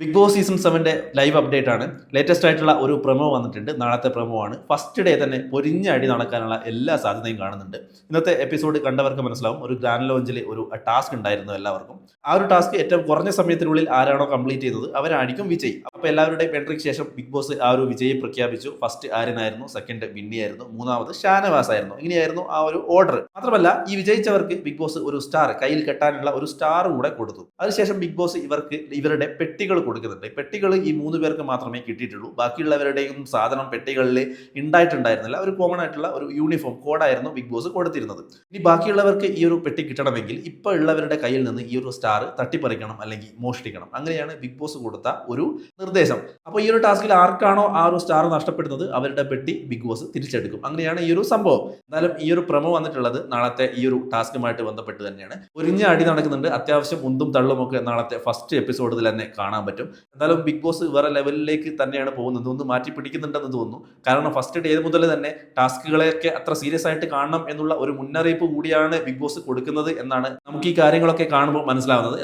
Big Boss season 7 live update ആണ്. Latest ആയിട്ടുള്ള ഒരു പ്രൊമോ വന്നിട്ടുണ്ട്. നാളത്തെ പ്രൊമോ ആണ്. ഫസ്റ്റ് ഡേ തന്നെ പൊരിഞ്ഞ അടി നടക്കാനുള്ള എല്ലാ സാധ്യതയും കാണുന്നുണ്ട്. ഇന്നത്തെ എപ്പിസോഡ് കണ്ടവർക്ക് മനസ്സിലാവും. ഒരു ഗ്രാൻഡ് ലോഞ്ചിൽ ഒരു ടാസ്ക് ഉണ്ടായിരുന്നു എല്ലാവർക്കും. ആ ഒരു ടാസ്ക് ഏറ്റവും കുറഞ്ഞ സമയത്തിനുള്ളിൽ ആരാണോ കംപ്ലീറ്റ് ചെയ്തത് അവരായിരിക്കും വിജയി. അപ്പോൾ എല്ലാവരുടെയും എൻട്രിക്ക് ശേഷം ബിഗ് ബോസ് ആ ഒരു വിജയി പ്രഖ്യാപിച്ചു. ഫസ്റ്റ് ആര്യനായിരുന്നു, സെക്കൻഡ് ബിന്നി ആയിരുന്നു, മൂന്നാമത് ഷാനവാസ് ആയിരുന്നു. ഇങ്ങനെയായിരുന്നു ആ ഒരു ഓർഡർ. മാത്രമല്ല ഈ വിജയിച്ചവർക്ക് ബിഗ് ബോസ് ഒരു സ്റ്റാർ കയ്യിൽ കെട്ടാനുള്ള ഒരു സ്റ്റാർ കൂടെ കൊടുത്തു. അതിനുശേഷം ബിഗ് ബോസ് ഇവരുടെ പെട്ടികൾ കൊടുക്കുന്നുണ്ട്. പെട്ടികൾ ഈ 3 പേർക്ക് മാത്രമേ കിട്ടിയിട്ടുള്ളൂ. ബാക്കിയുള്ളവരുടെയും സാധനം പെട്ടികളിൽ ഉണ്ടായിട്ടുണ്ടായിരുന്നില്ല. ഒരു കോമൺ ആയിട്ടുള്ള ഒരു യൂണിഫോം കോഡായിരുന്നു ബിഗ് ബോസ് കൊടുത്തിരുന്നത്. ഇനി ബാക്കിയുള്ളവർക്ക് ഈ ഒരു പെട്ടി കിട്ടണമെങ്കിൽ ഇപ്പോൾ ഉള്ളവരുടെ കയ്യിൽ നിന്ന് ഈ ഒരു സ്റ്റാർ തട്ടിപ്പറിക്കണം അല്ലെങ്കിൽ മോഷ്ടിക്കണം. അങ്ങനെയാണ് ബിഗ് ബോസ് കൊടുത്ത ഒരു നിർദ്ദേശം. അപ്പോൾ ഈ ഒരു ടാസ്കിൽ ആർക്കാണോ ആ ഒരു സ്റ്റാർ നഷ്ടപ്പെടുന്നത് അവരുടെ പെട്ടി ബിഗ് ബോസ് തിരിച്ചെടുക്കും. അങ്ങനെയാണ് ഈ ഒരു സംഭവം. എന്നാലും ഈ ഒരു പ്രമോ വന്നിട്ടുള്ളത് നാളത്തെ ഈ ഒരു ടാസ്കുമായിട്ട് ബന്ധപ്പെട്ട് തന്നെയാണ്. ഒരിഞ്ഞ അടി നടക്കുന്നുണ്ട്. അത്യാവശ്യം ഉന്തും തള്ളും ഒക്കെ നാളത്തെ ഫസ്റ്റ് എപ്പിസോഡിൽ തന്നെ കാണാൻ പറ്റും. എന്തായാലും ബിഗ് ബോസ് വേറെ ലെവലിലേക്ക് തന്നെയാണ് പോകുന്നത്. ഒന്ന് മാറ്റി പിടിക്കുന്നുണ്ടെന്ന് തോന്നുന്നു. കാരണം ഫസ്റ്റ് ഡേ മുതൽ തന്നെ ടാസ്കുകളെയൊക്കെ അത്ര സീരിയസ് ആയിട്ട് കാണണം എന്നുള്ള ഒരു മുന്നറിയിപ്പ് കൂടിയാണ് ബിഗ് ബോസ് കൊടുക്കുന്നത് എന്നാണ് നമുക്ക് ഈ കാര്യങ്ങളൊക്കെ കാണുമ്പോൾ മനസ്സിലാവുന്നത്.